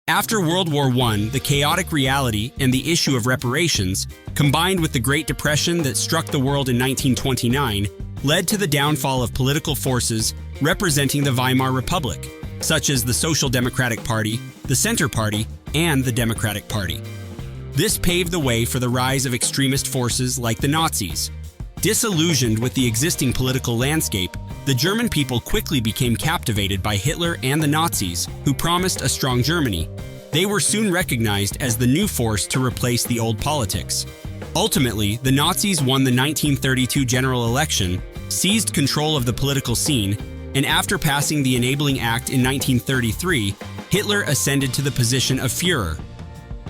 After World War I, the chaotic reality and the issue of reparations, combined with the Great Depression that struck the world in 1929, led to the downfall of political forces representing the Weimar Republic, such as the Social Democratic Party, the Center Party, and the Democratic Party. This paved the way for the rise of extremist forces like the Nazis. Disillusioned with the existing political landscape, the German people quickly became captivated by Hitler and the Nazis, who promised a strong Germany. They were soon recognized as the new force to replace the old politics. Ultimately, the Nazis won the 1932 general election, seized control of the political scene, and after passing the Enabling Act in 1933, Hitler ascended to the position of Führer.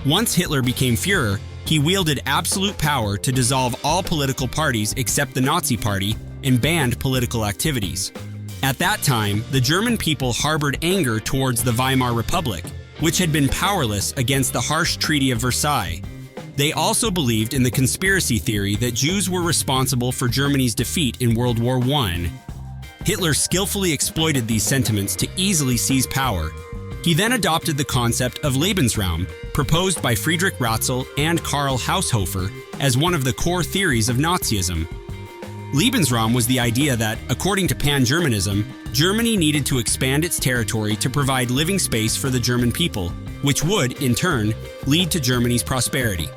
Once Hitler became Führer, he wielded absolute power to dissolve all political parties except the Nazi Party and banned political activities. At that time, the German people harbored anger towards the Weimar Republic, which had been powerless against the harsh Treaty of Versailles. They also believed in the conspiracy theory that Jews were responsible for Germany's defeat in World War I. Hitler skillfully exploited these sentiments to easily seize power. He then adopted the concept of Lebensraum, proposed by Friedrich Ratzel and Karl Haushofer as one of the core theories of Nazism. Lebensraum was the idea that, according to Pan-Germanism, Germany needed to expand its territory to provide living space for the German people, which would, in turn, lead to Germany's prosperity.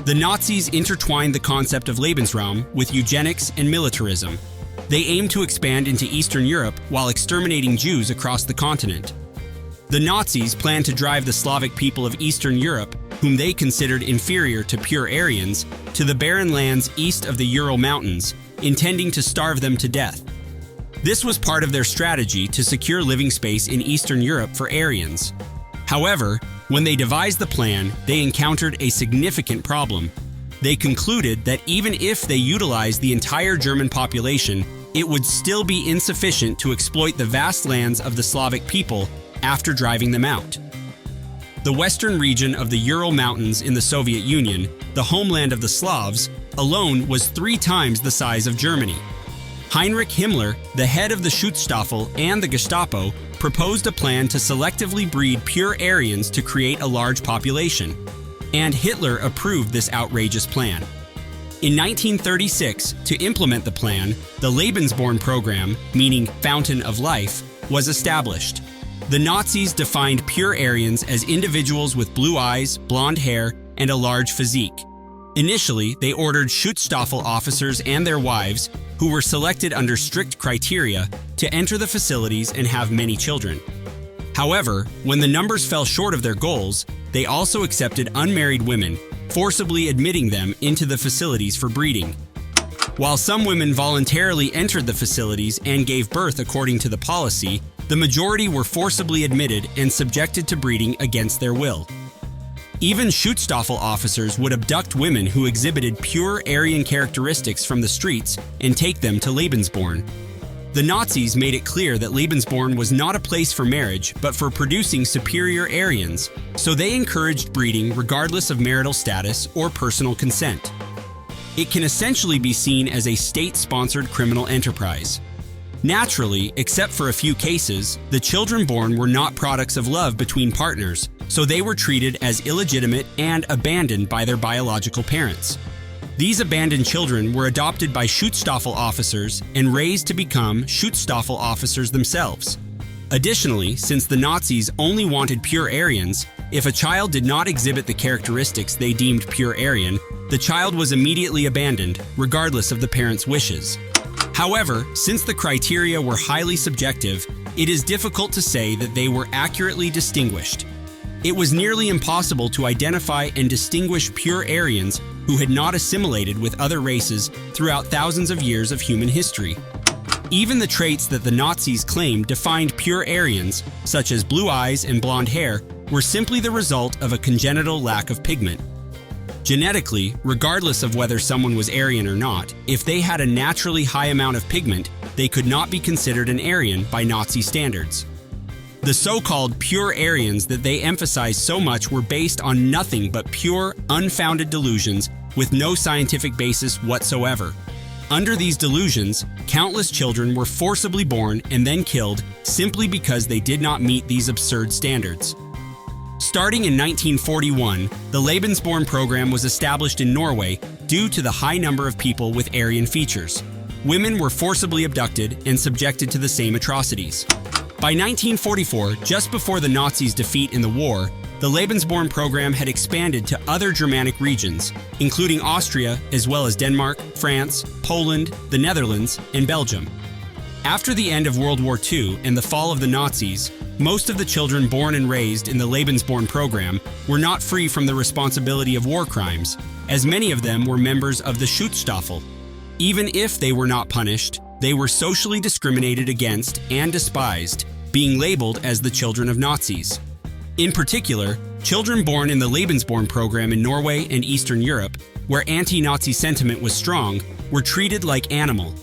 The Nazis intertwined the concept of Lebensraum with eugenics and militarism. They aimed to expand into Eastern Europe while exterminating Jews across the continent. The Nazis planned to drive the Slavic people of Eastern Europe, whom they considered inferior to pure Aryans, to the barren lands east of the Ural Mountains, intending to starve them to death. This was part of their strategy to secure living space in Eastern Europe for Aryans. However, when they devised the plan, they encountered a significant problem. They concluded that even if they utilized the entire German population, it would still be insufficient to exploit the vast lands of the Slavic people after driving them out. The western region of the Ural Mountains in the Soviet Union, the homeland of the Slavs, alone was 3 times the size of Germany. Heinrich Himmler, the head of the Schutzstaffel and the Gestapo, proposed a plan to selectively breed pure Aryans to create a large population, and Hitler approved this outrageous plan. In 1936, to implement the plan, the Lebensborn program, meaning Fountain of Life, was established. The Nazis defined pure Aryans as individuals with blue eyes, blonde hair, and a large physique. Initially, they ordered Schutzstaffel officers and their wives, who were selected under strict criteria, to enter the facilities and have many children. However, when the numbers fell short of their goals, they also accepted unmarried women, forcibly admitting them into the facilities for breeding. While some women voluntarily entered the facilities and gave birth according to the policy, the majority were forcibly admitted and subjected to breeding against their will. Even Schutzstaffel officers would abduct women who exhibited pure Aryan characteristics from the streets and take them to Lebensborn. The Nazis made it clear that Lebensborn was not a place for marriage, but for producing superior Aryans, so they encouraged breeding regardless of marital status or personal consent. It can essentially be seen as a state-sponsored criminal enterprise. Naturally, except for a few cases, the children born were not products of love between partners, so they were treated as illegitimate and abandoned by their biological parents. These abandoned children were adopted by Schutzstaffel officers and raised to become Schutzstaffel officers themselves. Additionally, since the Nazis only wanted pure Aryans, if a child did not exhibit the characteristics they deemed pure Aryan, the child was immediately abandoned, regardless of the parents' wishes. However, since the criteria were highly subjective, it is difficult to say that they were accurately distinguished. It was nearly impossible to identify and distinguish pure Aryans who had not assimilated with other races throughout thousands of years of human history. Even the traits that the Nazis claimed defined pure Aryans, such as blue eyes and blonde hair, were simply the result of a congenital lack of pigment. Genetically, regardless of whether someone was Aryan or not, if they had a naturally high amount of pigment, they could not be considered an Aryan by Nazi standards. The so-called pure Aryans that they emphasized so much were based on nothing but pure, unfounded delusions with no scientific basis whatsoever. Under these delusions, countless children were forcibly born and then killed simply because they did not meet these absurd standards. Starting in 1941, the Lebensborn program was established in Norway due to the high number of people with Aryan features. Women were forcibly abducted and subjected to the same atrocities. By 1944, just before the Nazis' defeat in the war, the Lebensborn program had expanded to other Germanic regions, including Austria, as well as Denmark, France, Poland, the Netherlands, and Belgium. After the end of World War II and the fall of the Nazis, most of the children born and raised in the Lebensborn program were not free from the responsibility of war crimes, as many of them were members of the Schutzstaffel. Even if they were not punished, they were socially discriminated against and despised, being labeled as the children of Nazis. In particular, children born in the Lebensborn program in Norway and Eastern Europe, where anti-Nazi sentiment was strong, were treated like animal.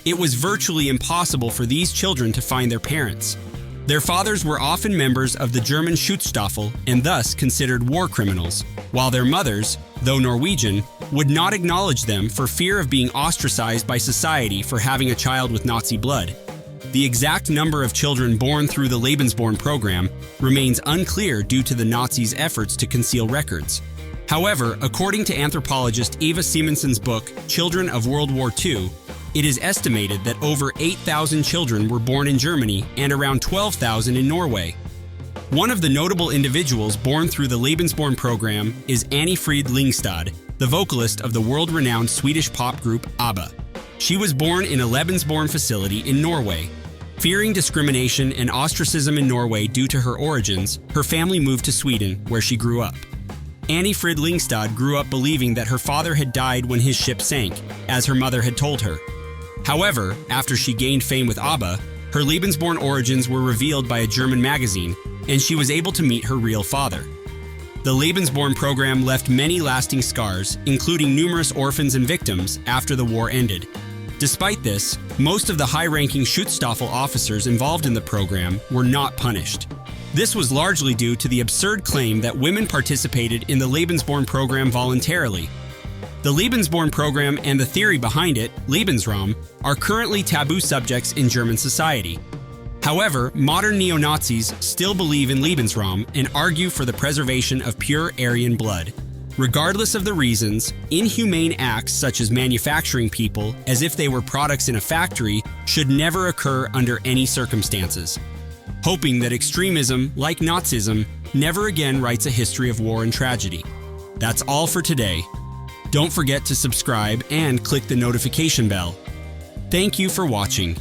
It was virtually impossible for these children to find their parents. Their fathers were often members of the German Schutzstaffel and thus considered war criminals, while their mothers, though Norwegian, would not acknowledge them for fear of being ostracized by society for having a child with Nazi blood. The exact number of children born through the Lebensborn program remains unclear due to the Nazis' efforts to conceal records. However, according to anthropologist Eva Simonson's book, Children of World War II, it is estimated that over 8,000 children were born in Germany and around 12,000 in Norway. One of the notable individuals born through the Lebensborn program is Anni-Frid Lyngstad, the vocalist of the world-renowned Swedish pop group ABBA. She was born in a Lebensborn facility in Norway. Fearing discrimination and ostracism in Norway due to her origins, her family moved to Sweden, where she grew up. Anni-Frid Lyngstad grew up believing that her father had died when his ship sank, as her mother had told her. However, after she gained fame with ABBA, her Lebensborn origins were revealed by a German magazine, and she was able to meet her real father. The Lebensborn program left many lasting scars, including numerous orphans and victims, after the war ended. Despite this, most of the high-ranking Schutzstaffel officers involved in the program were not punished. This was largely due to the absurd claim that women participated in the Lebensborn program voluntarily. The Lebensborn program and the theory behind it, Lebensraum, are currently taboo subjects in German society. However, modern neo-Nazis still believe in Lebensraum and argue for the preservation of pure Aryan blood. Regardless of the reasons, inhumane acts such as manufacturing people as if they were products in a factory should never occur under any circumstances. Hoping that extremism, like Nazism, never again writes a history of war and tragedy. That's all for today. Don't forget to subscribe and click the notification bell. Thank you for watching.